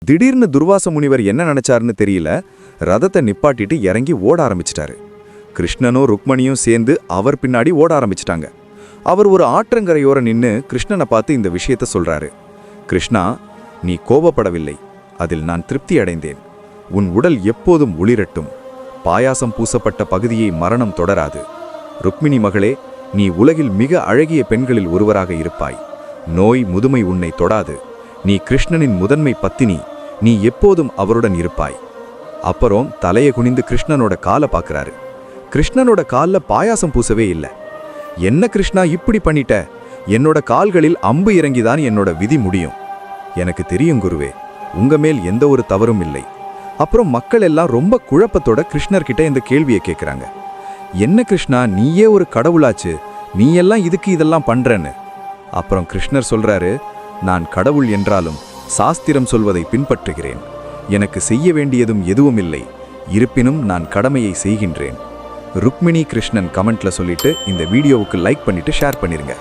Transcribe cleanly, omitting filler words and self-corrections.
திடீர்னு துர்வாச முனிவர் என்ன நினைச்சாருன்னு தெரியல. ரதத்தை நிப்பாட்டிட்டு இறங்கி ஓட ஆரம்பிச்சிட்டாரு. கிருஷ்ணனும் ருக்மணியும் சேர்ந்து அவர் பின்னாடி ஓட ஆரம்பிச்சிட்டாங்க. அவர் ஒரு ஆற்றங்கரையோர நின்னு கிருஷ்ணனை பார்த்து இந்த விஷயத்த சொல்றாரு. கிருஷ்ணா, நீ கோபப்படவில்லை, அதில் நான் திருப்தி அடைந்தேன். உன் உடல் எப்போதும் ஒளிரட்டும். பாயாசம் பூசப்பட்ட பகுதியை மரணம் தொடராது. ருக்மிணி மகளே, நீ உலகில் மிக அழகிய பெண்களில் ஒருவராக இருப்பாய். நோய் முதுமை உன்னை தொடாது. நீ கிருஷ்ணனின் முதன்மை பத்தினி. நீ எப்போதும் அவருடன் இருப்பாய். அப்புறம் தலையை குனிந்து கிருஷ்ணனோட காலை பார்க்கறாரு. கிருஷ்ணனோட கால்ல பாயாசம் பூசவே இல்லை. என்ன கிருஷ்ணா இப்படி பண்ணிட்ட? என்னோட கால்களில் அம்பு இறங்கிதான் என்னோட விதி முடியும். எனக்கு தெரியும் குருவே, உங்க மேல் எந்த ஒரு தவறும் இல்லை. அப்புறம் மக்கள் எல்லாம் ரொம்ப குழப்பத்தோட கிருஷ்ணர்கிட்ட இந்த கேள்வியை கேட்குறாங்க. என்ன கிருஷ்ணா, நீயே ஒரு கடவுளாச்சு, நீ எல்லாம் இதுக்கு இதெல்லாம் பண்றன்னு. அப்புறம் கிருஷ்ணர் சொல்றாரு, நான் கடவுள் என்றாலும் சாஸ்திரம் சொல்வதை பின்பற்றுகிறேன். எனக்கு செய்ய வேண்டியதும் எதுவும் இல்லை. இருப்பினும் நான் கடமையை செய்கின்றேன். ருக்மிணி கிருஷ்ணன் கமெண்ட்ல சொல்லிட்டு இந்த வீடியோவுக்கு லைக் பண்ணிட்டு ஷேர் பண்ணிருங்க.